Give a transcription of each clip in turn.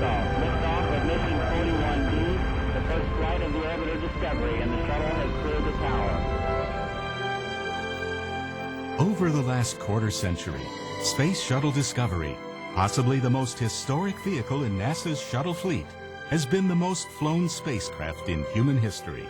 liftoff. Liftoff of mission 41D, the first flight of the orbiter Discovery, and the shuttle has cleared the tower. Over the last quarter century, Space Shuttle Discovery, possibly the most historic vehicle in NASA's shuttle fleet, has been the most flown spacecraft in human history.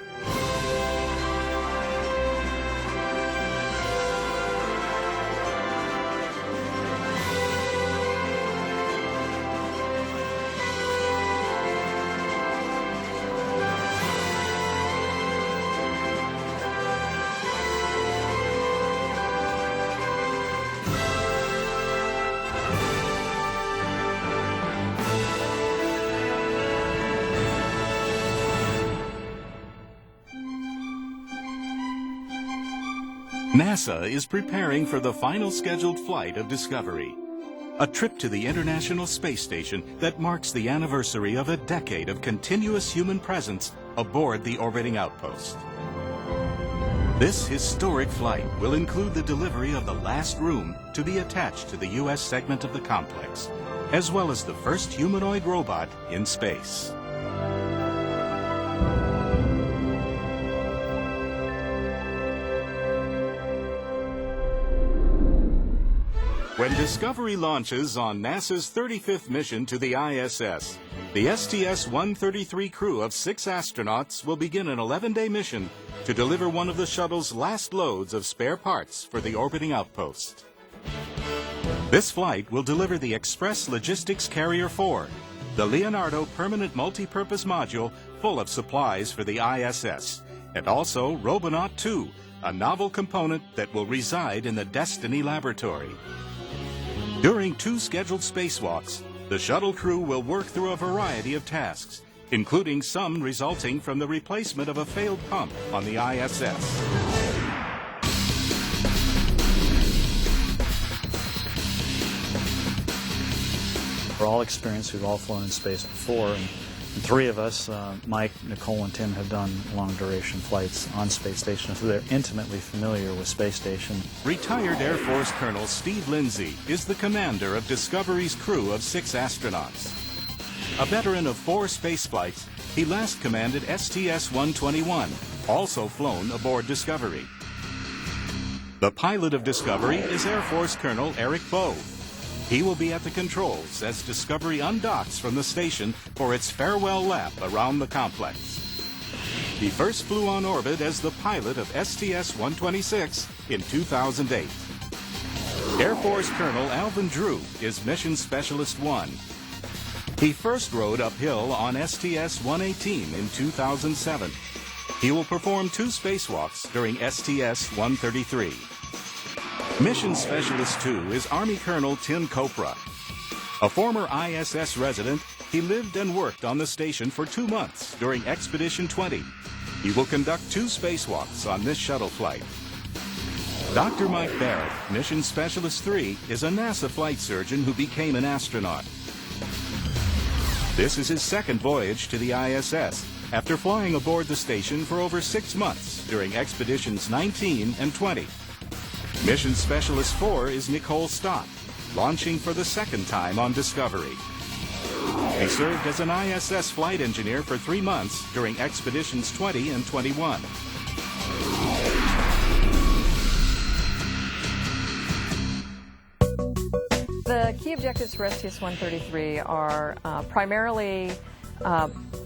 NASA is preparing for the final scheduled flight of Discovery, a trip to the International Space Station that marks the anniversary of a decade of continuous human presence aboard the orbiting outpost. This historic flight will include the delivery of the last room to be attached to the U.S. segment of the complex, as well as the first humanoid robot in space. When Discovery launches on NASA's 35th mission to the ISS, the STS-133 crew of 6 astronauts will begin an 11-day mission to deliver one of the shuttle's last loads of spare parts for the orbiting outpost. This flight will deliver the Express Logistics Carrier 4, the Leonardo Permanent Multipurpose Module full of supplies for the ISS, and also Robonaut 2, a novel component that will reside in the Destiny Laboratory. During 2 scheduled spacewalks, the shuttle crew will work through a variety of tasks, including some resulting from the replacement of a failed pump on the ISS. We're all experienced. We've all flown in space before. And 3 of us, Mike, Nicole, and Tim, have done long-duration flights on space station, so they're intimately familiar with space station. Retired Air Force Colonel Steve Lindsay is the commander of Discovery's crew of 6 astronauts. A veteran of 4 space flights, he last commanded STS-121, also flown aboard Discovery. The pilot of Discovery is Air Force Colonel Eric Bowe. He will be at the controls as Discovery undocks from the station for its farewell lap around the complex. He first flew on orbit as the pilot of STS-126 in 2008. Air Force Colonel Alvin Drew is Mission Specialist 1. He first rode uphill on STS-118 in 2007. He will perform 2 spacewalks during STS-133. Mission Specialist 2 is Army Colonel Tim Copra. A former ISS resident, he lived and worked on the station for 2 months during Expedition 20. He will conduct 2 spacewalks on this shuttle flight. Dr. Mike Barrett, Mission Specialist 3, is a NASA flight surgeon who became an astronaut. This is his 2nd voyage to the ISS, after flying aboard the station for over 6 months during Expeditions 19 and 20. Mission Specialist 4 is Nicole Stott, launching for the 2nd time on Discovery. He served as an ISS flight engineer for 3 months during Expeditions 20 and 21. The key objectives for STS-133 are primarily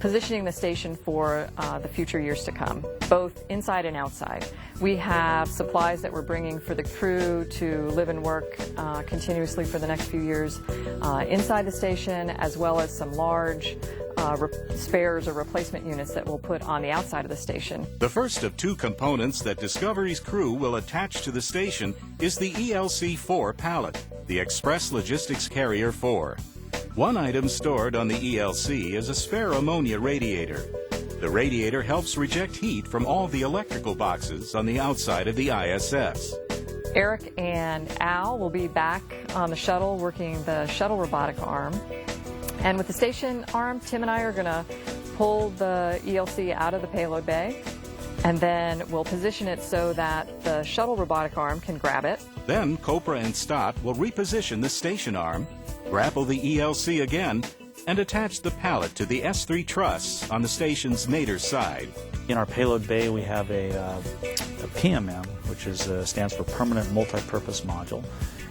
positioning the station for the future years to come, both inside and outside. We have supplies that we're bringing for the crew to live and work continuously for the next few years inside the station, as well as some large spares or replacement units that we'll put on the outside of the station. The first of 2 components that Discovery's crew will attach to the station is the ELC-4 pallet, the Express Logistics Carrier 4. One item stored on the ELC is a spare ammonia radiator. The radiator helps reject heat from all the electrical boxes on the outside of the ISS. Eric and Al will be back on the shuttle working the shuttle robotic arm. And with the station arm, Tim and I are going to pull the ELC out of the payload bay, and then we'll position it so that the shuttle robotic arm can grab it. Then Copra and Stott will reposition the station arm, grapple the ELC again, and attach the pallet to the S3 truss on the station's nadir side. In our payload bay, we have a PMM, which stands for Permanent Multi-Purpose Module.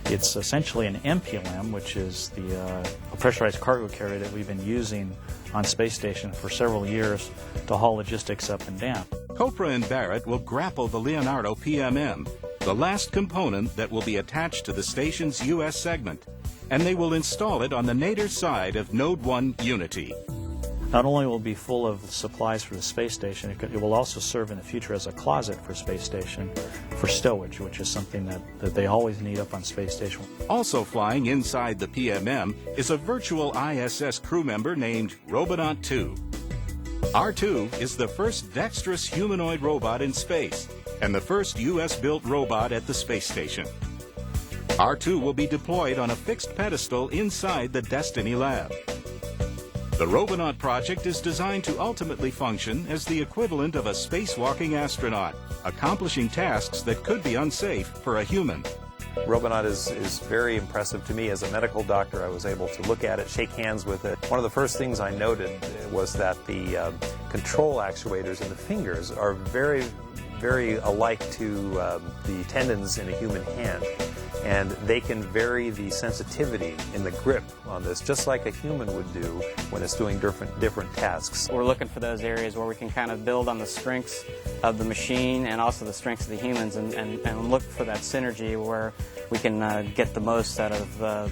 It's essentially an MPLM, which is a pressurized cargo carrier that we've been using on space station for several years to haul logistics up and down. Copra and Barrett will grapple the Leonardo PMM, the last component that will be attached to the station's U.S. segment, and they will install it on the nadir side of Node 1 Unity. Not only will it be full of supplies for the space station, it will also serve in the future as a closet for space station for stowage, which is something that they always need up on space station. Also flying inside the PMM is a virtual ISS crew member named Robonaut 2. R2 is the first dexterous humanoid robot in space and the first U.S.-built robot at the space station. R2 will be deployed on a fixed pedestal inside the Destiny lab. The Robonaut project is designed to ultimately function as the equivalent of a spacewalking astronaut, accomplishing tasks that could be unsafe for a human. Robonaut is very impressive to me. As a medical doctor, I was able to look at it, shake hands with it. One of the first things I noted was that the control actuators in the fingers are very, very alike to the tendons in a human hand. And they can vary the sensitivity in the grip on this, just like a human would do when it's doing different tasks. We're looking for those areas where we can kind of build on the strengths of the machine and also the strengths of the humans, and look for that synergy where we can get the most out of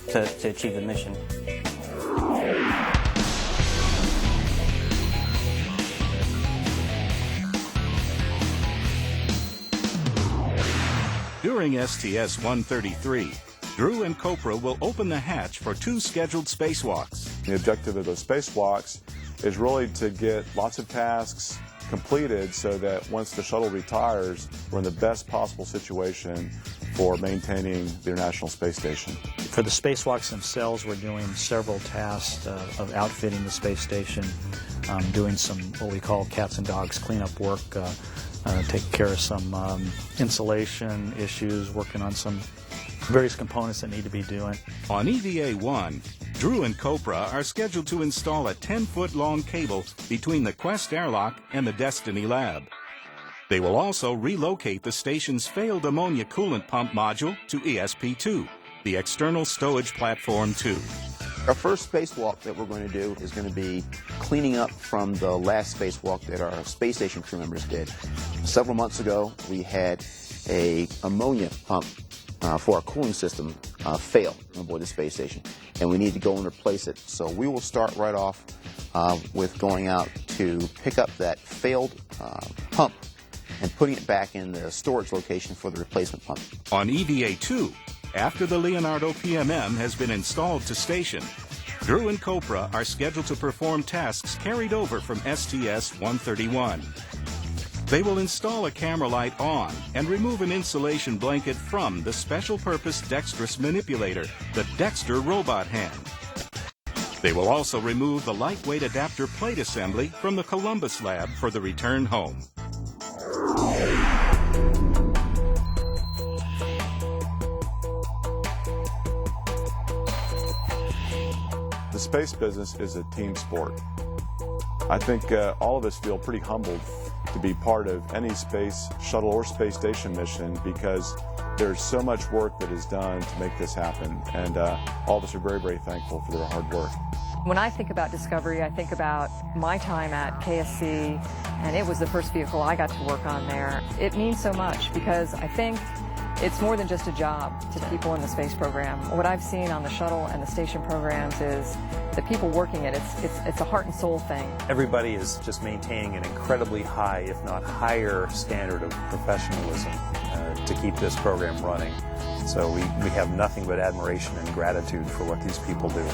to achieve the mission. During STS-133, Drew and Copra will open the hatch for 2 scheduled spacewalks. The objective of those spacewalks is really to get lots of tasks completed so that once the shuttle retires, we're in the best possible situation for maintaining the International Space Station. For the spacewalks themselves, we're doing several tasks of outfitting the space station, doing some what we call cats and dogs cleanup work, taking care of some insulation issues, working on some various components that need to be doing. On EVA-1, Drew and Copra are scheduled to install a 10-foot-long cable between the Quest airlock and the Destiny lab. They will also relocate the station's failed ammonia coolant pump module to ESP-2, the external stowage platform 2. Our first spacewalk that we're going to do is going to be cleaning up from the last spacewalk that our space station crew members did. Several months ago, we had an ammonia pump for our cooling system fail on board the space station, and we need to go and replace it. So we will start right off with going out to pick up that failed pump and putting it back in the storage location for the replacement pump. On EVA-2, after the Leonardo PMM has been installed to station, Drew and Copra are scheduled to perform tasks carried over from STS-131. They will install a camera light on and remove an insulation blanket from the special-purpose dexterous manipulator, the Dexter robot hand. They will also remove the lightweight adapter plate assembly from the Columbus lab for the return home. The space business is a team sport. I think all of us feel pretty humbled to be part of any space shuttle or space station mission because there's so much work that is done to make this happen, and all of us are very, very thankful for their hard work. When I think about Discovery, I think about my time at KSC, and it was the first vehicle I got to work on there. It means so much because I think it's more than just a job to people in the space program. What I've seen on the shuttle and the station programs is the people working it. It's a heart and soul thing. Everybody is just maintaining an incredibly high, if not higher, standard of professionalism to keep this program running. So we have nothing but admiration and gratitude for what these people do.